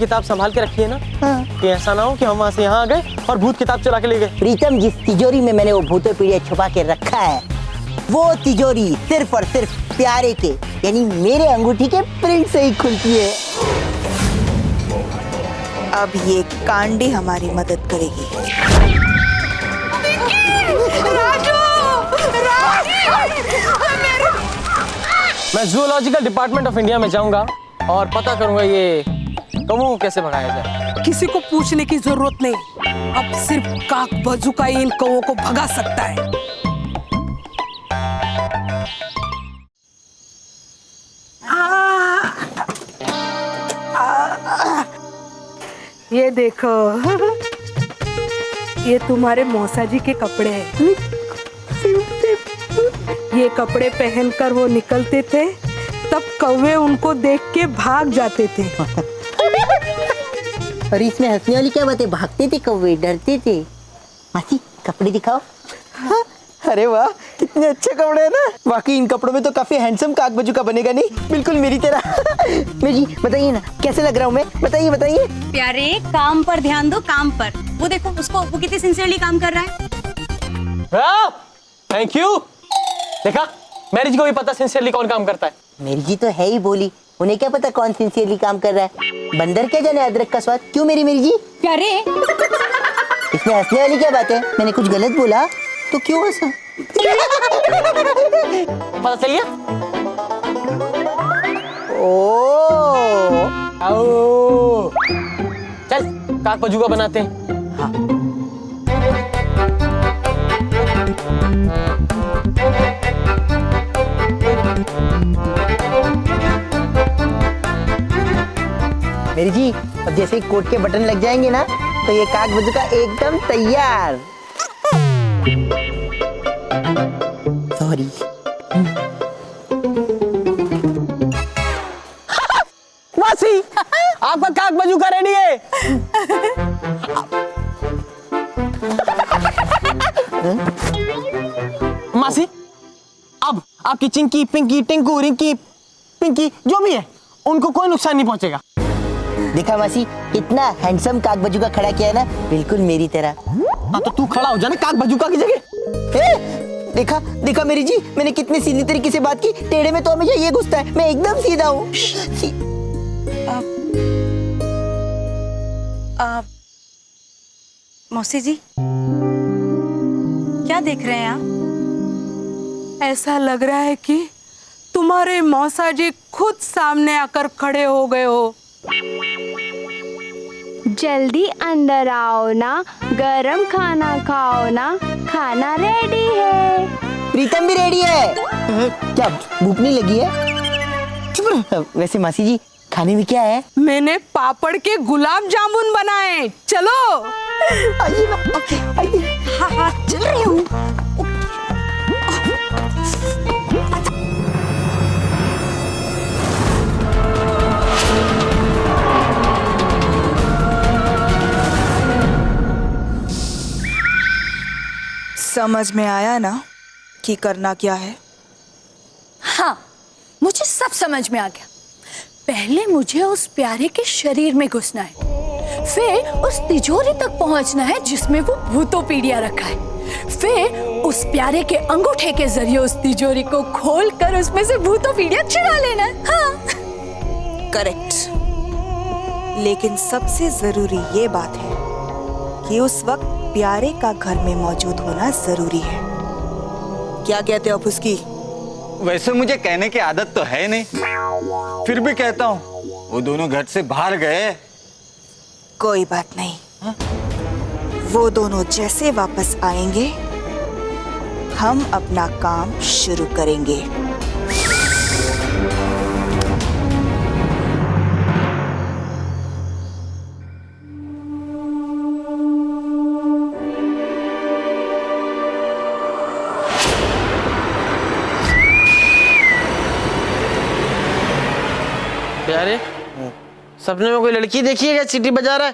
किताब संभाल के रखी है ना? हाँ। कि ऐसा ना हो कि हम वहाँ से यहाँ आ गए और भूत किताब चुरा के ले गए। प्रीतम, जिस तिजोरी में मैंने वो भूतों पीढ़िया छुपा के रखा है, वो तिजोरी सिर्फ और सिर्फ प्यारे के यानी मेरे अंगूठी के प्रिंट से ही खुलती है। अब ये कांडी हमारी मदद करेगी। राजू! मैं जूलॉजिकल डिपार्टमेंट ऑफ इंडिया में जाऊंगा और पता करूंगा ये कौवों को कैसे भगाया जाए। किसी को पूछने की जरूरत नहीं, अब सिर्फ काक बजुका इन कौवों को भगा सकता है। ये देखो, ये तुम्हारे मौसा जी के कपड़े हैं। ये कपड़े पहनकर वो निकलते थे, तब कौवे उनको देख के भाग जाते थे। और इसमें हंसने वाली क्या बात है? भागते थे कौवे, डरते थे। मासी, कपड़े दिखाओ। हाँ? अरे वाह, कितने अच्छे कपड़े हैं ना। वाकई इन कपड़ों में तो काफी हैंडसम काक बजू का बनेगा, नहीं? बिल्कुल मेरी तरह। मेरी बताइए ना, कैसे लग रहा हूँ मैं? बताइए बताइए। प्यारे, काम पर ध्यान दो, काम पर। वो देखो उसको, वो कितनी सिंसियरली काम कर रहा है। Thank you. देखा, मैरिज को भी पता सिंसियरली कौन काम करता है। मेरी जी तो है ही बोली, उन्हें क्या पता कौन सिंसियरली काम कर रहा है। बंदर क्या जाने अदरक का स्वाद। क्यों मेरी जी? प्यारे, इसमें हंसने वाली क्या बात है? मैंने कुछ गलत बोला तो क्यों हंसा? पता चल गया? ओ, चल काक बजूका बनाते हैं। हाँ। मेरी जी, अब जैसे ही कोट के बटन लग जाएंगे ना, तो ये काक बजूका एकदम तैयार। सॉरी। मासी, आपका काक बजूका रेडी है। मासी, अब आपकी चिंकी, पिंकी, टिंकू, रिंकी, पिंकी जो भी है, उनको कोई नुकसान नहीं पहुंचेगा। देखा मासी, कितना हैंडसम काक बजूका खड़ा किया है ना, बिल्कुल मेरी तरह। हाँ तो तू खड़ा हो जाना काक बजूका की जगह। देखा देखा मेरी जी, मैंने कितने सीधी तरीके से बात की। टेढ़े में तो हमेशा ये घुसता है, मैं एकदम सीधा हूँ। मौसी जी, क्या देख रहे हैं आप? ऐसा लग रहा है कि तुम्हारे मौसा जी खुद सामने आकर खड़े हो गए हो। जल्दी अंदर आओ ना, गरम खाना खाओ ना, खाना रेडी है। प्रीतम भी रेडी है। क्या भूख नहीं लगी है? वैसे मासी जी, खाने में क्या है? मैंने पापड़ के गुलाब जामुन बनाए, चलो। आइए ना, आइए। हाँ हाँ, चल रही हूँ। समझ में आया ना कि करना क्या है? हाँ, मुझे सब समझ में आ गया। पहले मुझे उस प्यारे के शरीर में घुसना है, फिर उस तिजोरी तक पहुंचना है जिसमें वो भूतों पीढ़िया रखा है, फिर उस प्यारे के अंगूठे के जरिए उस तिजोरी को खोलकर उसमें से भूतों पीढ़िया चुरा लेना है। हाँ। करेक्ट। लेकिन सबसे जरूरी ये बात है कि उस वक्त प्यारे का घर में मौजूद होना जरूरी है। क्या कहते हो फुसकी? वैसे मुझे कहने की आदत तो है नहीं, फिर भी कहता हूँ, वो दोनों घर से बाहर गए। कोई बात नहीं। हा? वो दोनों जैसे वापस आएंगे, हम अपना काम शुरू करेंगे। प्यारे, सपने में कोई लड़की देखी है क्या सीटी बजा रहा है?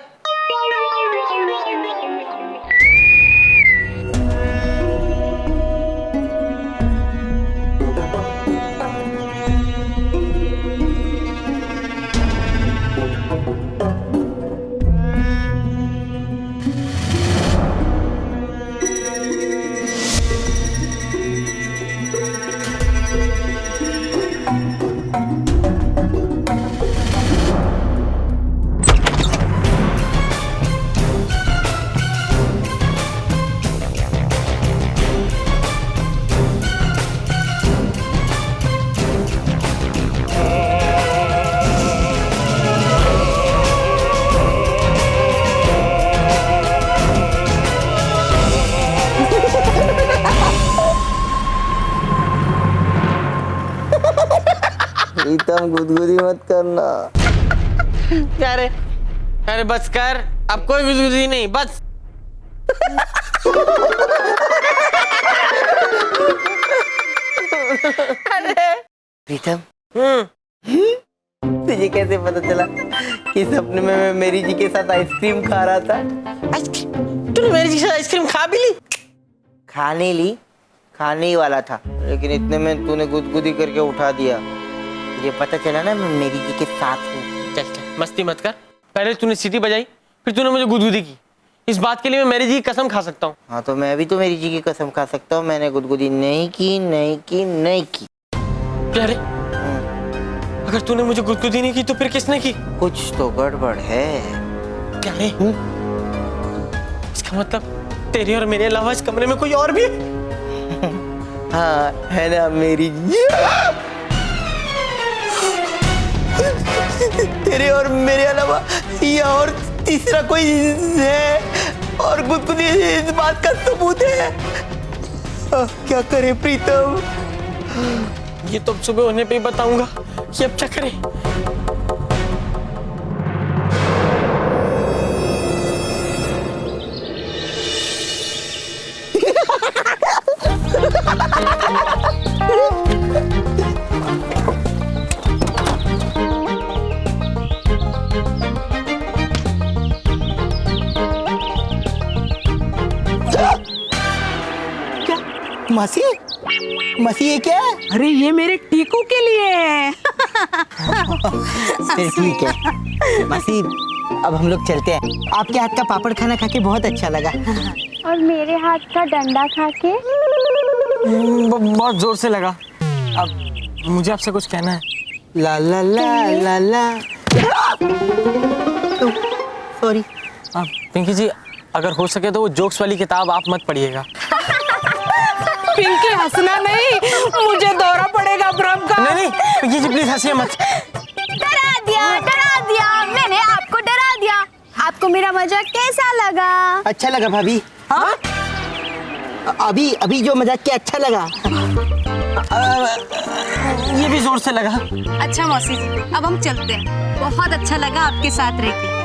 प्रीतम गुदगुदी मत करना। अरे अरे बस कर, अब कोई गुदगुदी नहीं, बस। प्रीतम तुझे कैसे पता चला कि सपने में मैं मेरी जी के साथ आइसक्रीम खा रहा था? तूने मेरी जी से आइसक्रीम खा भी ली? खाने ली, खाने ही वाला था, लेकिन इतने में तूने गुदगुदी करके उठा दिया। तुझे पता चला ना मैं मेरी जी के साथ हूँ। चल चल मस्ती मत कर। पहले तूने सीटी बजाई, फिर तूने मुझे गुदगुदी की। इस बात के लिए मैं मेरी जी की कसम खा सकता हूँ। हाँ तो मैं भी तो मेरी जी की कसम खा सकता हूँ, मैंने गुदगुदी नहीं की, नहीं की, नहीं की। अरे अगर तूने मुझे गुदगुदी नहीं की तो फिर किसने की? कुछ तो गड़बड़ है। क्या रे? इसका मतलब तेरे और मेरे अलावा इस कमरे में कोई और भी है? हाँ है ना मेरी जी। तेरे और मेरे अलावा या और तीसरा कोई है, और गुदगुदी इस बात का सबूत है। क्या करे प्रीतम? ये तो सुबह होने पे ही बताऊंगा कि अब क्या करें। मासी, मासी ये क्या है? अरे ये मेरे टीकू के लिए है। फिर ठीक है मासी, अब हम लोग चलते हैं। आपके हाथ का पापड़ खाना खा के बहुत अच्छा लगा। और मेरे हाथ का डंडा खा के बहुत जोर से लगा। अब मुझे आपसे कुछ कहना है। ला ला ला ला ला। सॉरी। पिंकी जी, अगर हो सके तो वो जोक्स वाली किताब आप मत पढ़िएगा। पिंकी हंसना नहीं, मुझे दौरा पड़ेगा भ्रम का। नहीं नहीं पिंकी जी प्लीज हंसिए मत। डरा दिया, मैंने आपको डरा दिया। आपको मेरा मजाक कैसा लगा? अच्छा लगा भाभी। हाँ? अभी अभी जो मजाक किया अच्छा लगा। ये भी जोर से लगा। अच्छा मौसी जी, अब हम चलते हैं। बहुत अच्छा लगा आपके साथ रह के।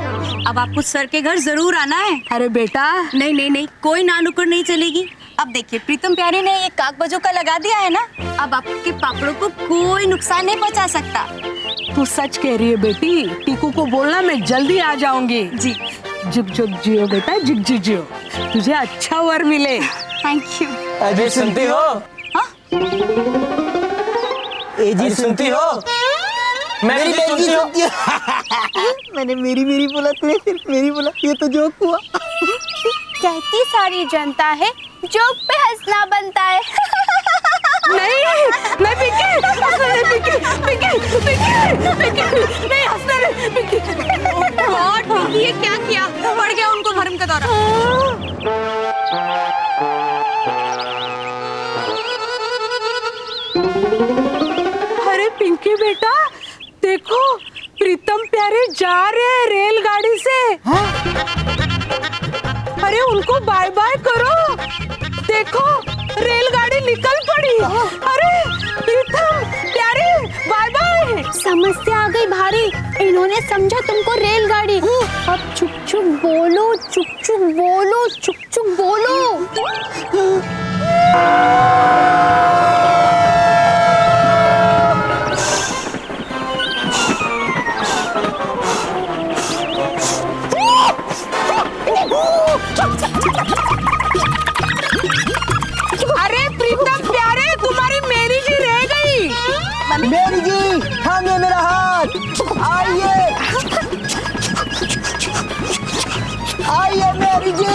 अब आपको सर के घर जरूर आना है। अरे बेटा, नहीं नहीं नहीं, कोई ना नुक्कड़ नहीं चलेगी। अब देखिए प्रीतम प्यारे ने ये कागबाजों का लगा दिया है ना, अब आपके पापड़ों को कोई नुकसान नहीं पहुंचा सकता। तू सच कह रही है बेटी। टीकू को बोलना मैं जल्दी आ जाऊंगी। जी जुग जुग जियो बेटा, जुग जुग जियो। तुझे अच्छा वर मिले। Thank you. अरे सुनती हो? ए जी सुनती हो? मेरी सुनती हो? मैंने मेरी बोला, तूने सिर्फ मेरी बोला। ये तो जोक हुआ। कहती सारी जनता है, जोक पे हंसना बनता है। नहीं नहीं पिंकी, नहीं हंसना नहीं पिंकी। गॉड पिंकी, ये क्या किया? पड़ गया उनको भरम का दौरा। अरे पिंकी बेटा, देखो प्रीतम प्यारे जा रहे हैं रेलगाड़ी से। अरे उनको बाय बाय करो। देखो रेलगाड़ी निकल पड़ी। अरे प्रीतम प्यारे बाय बाय। समस्या आ गई भारी, इन्होंने समझा तुमको रेलगाड़ी। अब चुप चुप बोलो, चुप चुप बोलो, चुप चुप बोलो। अरे प्रीतम प्यारे, तुम्हारी मेरी जी रह गई। मेरी जी थामिए मेरा हाथ। आइए आइए मेरी जी।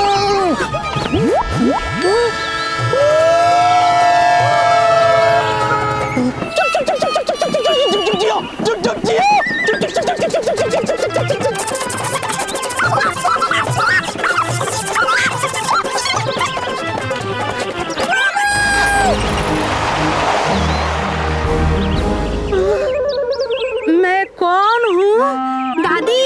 मैं कौन हूँ? दादी,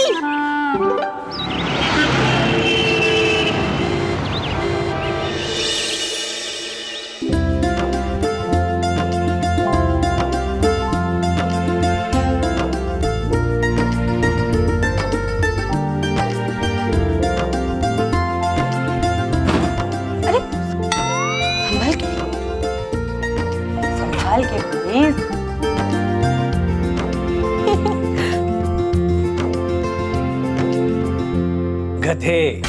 गधे,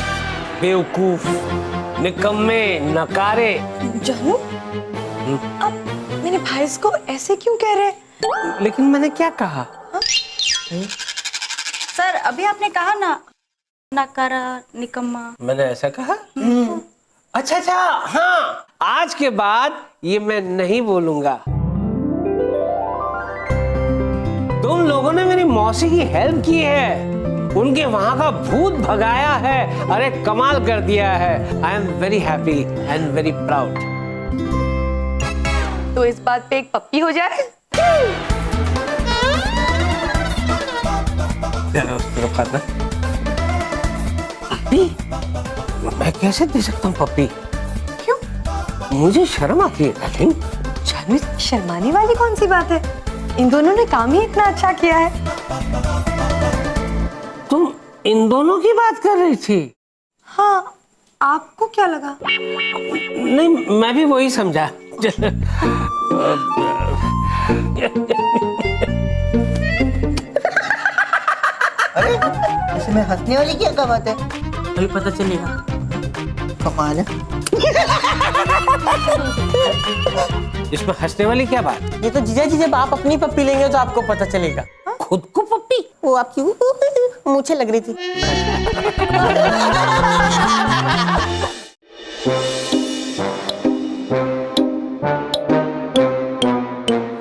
बेवकूफ, निकम्मे, नकारे। जानू, आप मेरे भाई को ऐसे क्यों कह रहे हैं? लेकिन मैंने क्या कहा? सर अभी आपने कहा ना नकारा निकम्मा। मैंने ऐसा कहा? अच्छा अच्छा, हाँ, आज के बाद ये मैं नहीं बोलूंगा। तुम लोगों ने मेरी मौसी की हेल्प की है, उनके वहां का भूत भगाया है, अरे कमाल कर दिया है। I am very happy and very proud. तो इस बात पे एक पप्पी हो जाए। पप्पी? मैं कैसे दे सकता हूँ पप्पी? क्यों? मुझे शर्म आती है। जानू, शर्माने वाली कौन सी बात है? इन दोनों ने काम ही इतना अच्छा किया है। तुम इन दोनों की बात कर रही थी? हाँ, आपको क्या लगा? नहीं, मैं भी वही समझा। अरे इसमें हंसने वाली क्या का बात है? अभी पता चलेगा। कमाल है। इसमें हंसने वाली क्या बात? ये तो जीजा जी जब आप अपनी पप्पी लेंगे तो आपको पता चलेगा। खुद को पप्पी? वो आपकी मुझे लग रही थी।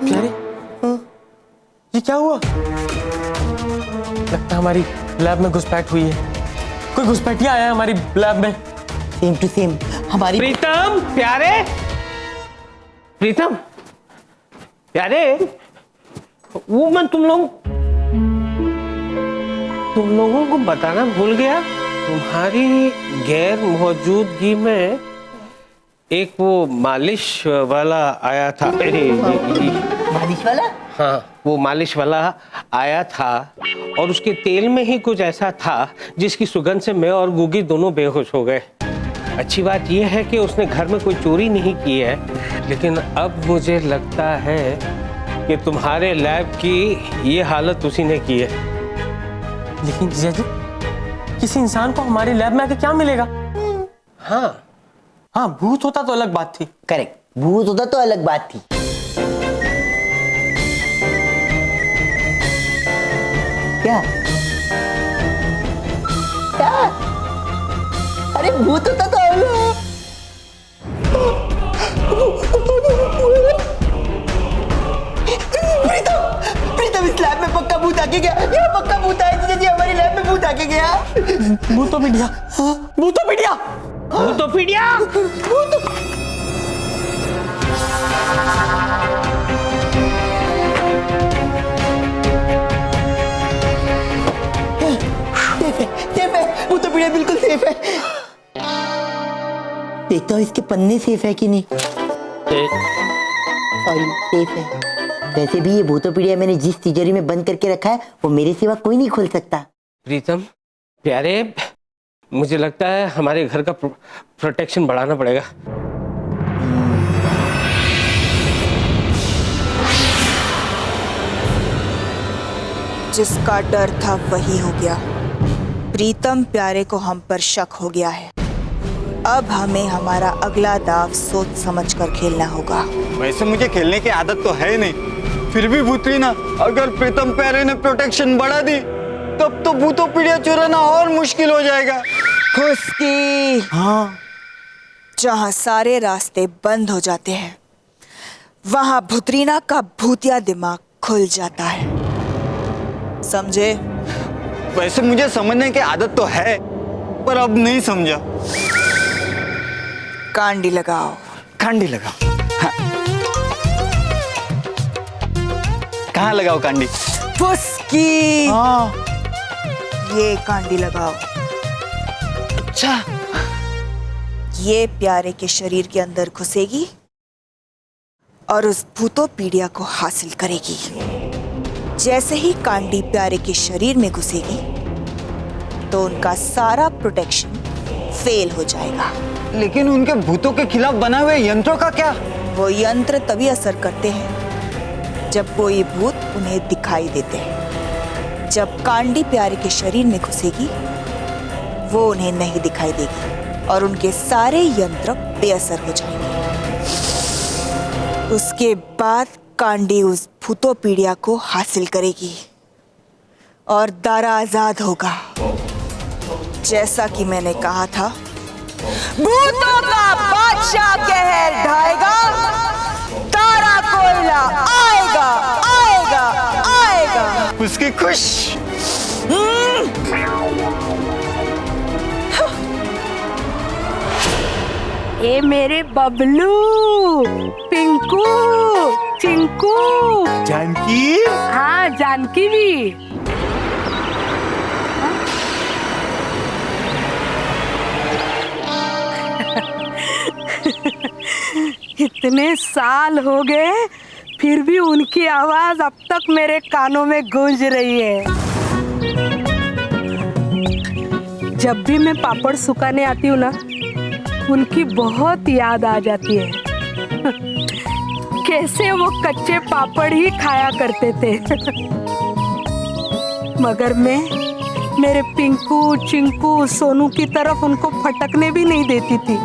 क्या रे? ये क्या हुआ? लगता है हमारी लैब में घुसपैठ हुई है। कोई घुसपैठिया आया है हमारी लैब में। सेम टू सेम हमारी। प्रीतम प्यारे, प्रीतम प्यारे, वो मैं तुम लोगों को बताना भूल गया। तुम्हारी गैर मौजूदगी में एक वो मालिश वाला आया था। मालिश वाला? हाँ, वो मालिश वाला आया था और उसके तेल में ही कुछ ऐसा था जिसकी सुगंध से मैं और गुगी दोनों बेहोश हो गए। अच्छी बात यह है कि उसने घर में कोई चोरी नहीं की है, लेकिन अब मुझे लगता है कि तुम्हारे लैब की ये हालत उसी ने की है। लेकिन जीजा जी, किसी इंसान को हमारी लैब में आके क्या मिलेगा? हाँ हाँ, भूत होता तो अलग बात थी। करेक्ट, भूत होता तो अलग बात थी। क्या? क्या? अरे भूत होता तो प्रीतम इस लैब में पक्का भूत आके गया। ये पक्का भूत आया जीजा जी, हमारी लैब में भूत आके गया। भूतोपीडिया, भूतोपीडिया, भूतोपीडिया। सेफ है, भूतोपीडिया बिल्कुल सेफ है। देखता हूँ इसके पन्ने सेफ है कि नहीं। सॉरी, सेफ है। वैसे भी ये भूतोपीडिया मैंने जिस तिजोरी में बंद करके रखा है वो मेरे सिवा कोई नहीं खोल सकता। प्रीतम प्यारे, मुझे लगता है हमारे घर का प्रोटेक्शन बढ़ाना पड़ेगा। जिसका डर था वही हो गया। प्रीतम प्यारे को हम पर शक हो गया है। अब हमें हमारा अगला दाव सोच समझ कर खेलना होगा। वैसे मुझे खेलने की आदत तो है नहीं, फिर भी भूतली ना, अगर प्रीतम प्यारे ने प्रोटेक्शन बढ़ा दी तब तो भूतोपीडिया चुराना और मुश्किल हो जाएगा। खुशकी। हाँ, जहाँ सारे रास्ते बंद हो जाते हैं वहाँ भुतरीना का भूतिया दिमाग खुल जाता है, समझे? वैसे मुझे समझने की आदत तो है, पर अब नहीं समझा। कांडी लगाओ। कांडी लगाओ। हाँ। कहाँ लगाओ कांडी? फुसकी। हाँ। ये कांडी लगाओ। अच्छा। ये प्यारे के शरीर के अंदर घुसेगी और उस भूतोपीडिया को हासिल करेगी। जैसे ही कांडी प्यारे के शरीर में घुसेगी तो उनका सारा प्रोटेक्शन फेल हो जाएगा। लेकिन उनके भूतों के खिलाफ बना हुए यंत्रों का क्या? वो यंत्र तभी असर करते हैं जब कोई भूत उन्हें दिखाई देते हैं। जब कांडी प्यारे के शरीर में घुसेगी वो उन्हें नहीं दिखाई देगी और उनके सारे यंत्र बेअसर हो जाएंगे। उसके बाद कांडी उस भूतोपीड़िया को हासिल करेगी और दारा आजाद होगा। जैसा कि मैंने कहा था, भूतों का बादशाह कहर ढाएगा, तारा कोयला आएगा आएगा आएगा। उसकी खुश। ए मेरे बबलू, पिंकू, चिंकू, जानकी। हाँ जानकी भी। इतने साल हो गए फिर भी उनकी आवाज अब तक मेरे कानों में गूंज रही है। जब भी मैं पापड़ सुखाने आती हूँ ना, उनकी बहुत याद आ जाती है। कैसे वो कच्चे पापड़ ही खाया करते थे। मगर मैं मेरे पिंकू, चिंकू, सोनू की तरफ उनको फटकने भी नहीं देती थी।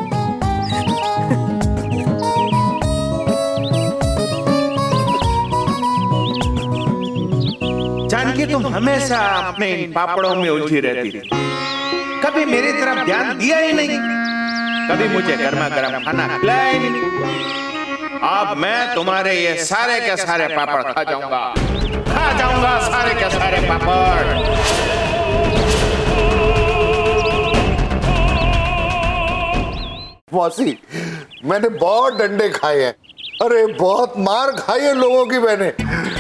जानकी तुम हमेशा अपने इन पापड़ों में उलझी रहती थी, कभी मेरी तरफ ध्यान दिया ही नहीं, कभी मुझे गर्मा गर्म खाना खिलाया ही नहीं। अब मैं तुम्हारे ये सारे के सारे पापड़ खा जाऊंगा सारे के सारे पापड़। मौसी, मैंने बहुत डंडे खाए हैं, अरे बहुत मार खाई है लोगों की मैंने।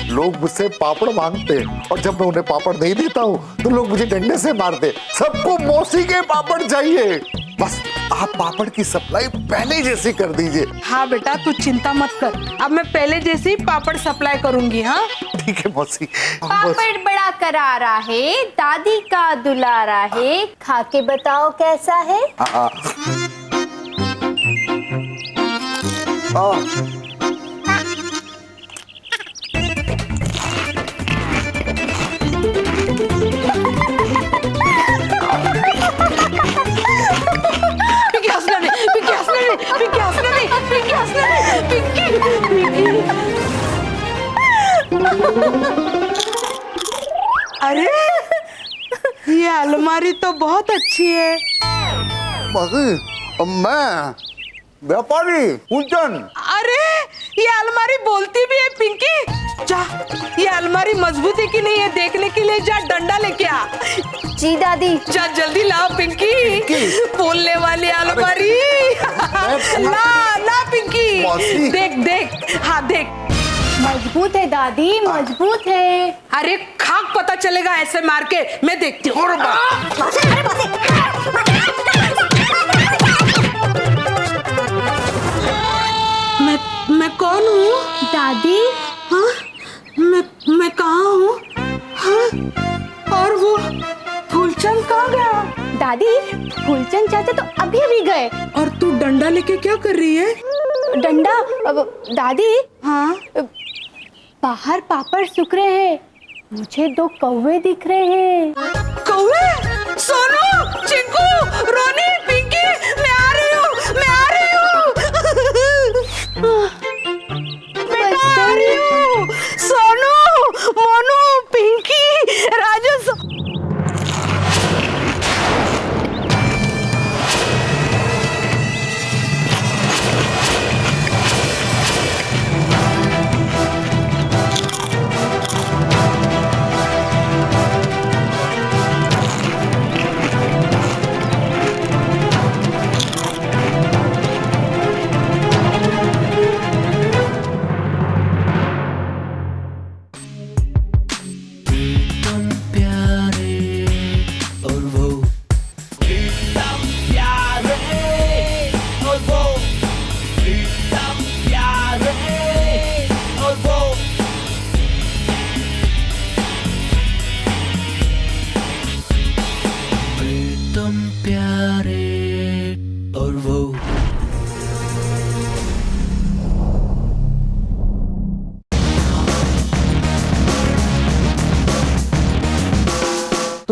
लोग मुझसे पापड़ मांगते हैं और जब मैं उन्हें पापड़ नहीं देता हूँ तो लोग मुझे डंडे से मारते। सबको मौसी के पापड़ चाहिए। बस आप पापड़ की सप्लाई पहले जैसी कर दीजिए। हाँ बेटा, तू चिंता मत कर, अब मैं पहले जैसे ही पापड़ सप्लाई करूंगी। हाँ ठीक है मौसी। पापड़ बड़ा करारा है, दादी का दुलारा है, खा के बताओ कैसा है। अरे ये अलमारी तो बहुत अच्छी है। मैं व्यापारी कुंचन। अरे ये अलमारी बोलती भी है पिंकी। जा, ये अलमारी मजबूत है कि नहीं है देखने के लिए जा, डंडा लेके आ। जी दादी। जा जल्दी ला पिंकी, बोलने वाली अलमारी। ला ला पिंकी, देख देख, हाँ देख। मजबूत है दादी, मजबूत है। अरे खाक पता चलेगा ऐसे मार के, मैं देखती हूँ। मैं कौन हूँ दादी? हाँ, मैं कहाँ हूँ? हाँ, और वो फूलचंद कहाँ गया? दादी, फूलचंद चाचा तो अभी अभी गए। और तू डंडा लेके क्या कर रही है? डंडा? दादी, हाँ, बाहर पापड़ सूख रहे हैं, मुझे 2 कौवे दिख रहे हैं। कौवे? सोनू, चिंकू, रोनी, पिंकी, मैं आ रही हूँ, मैं आ रही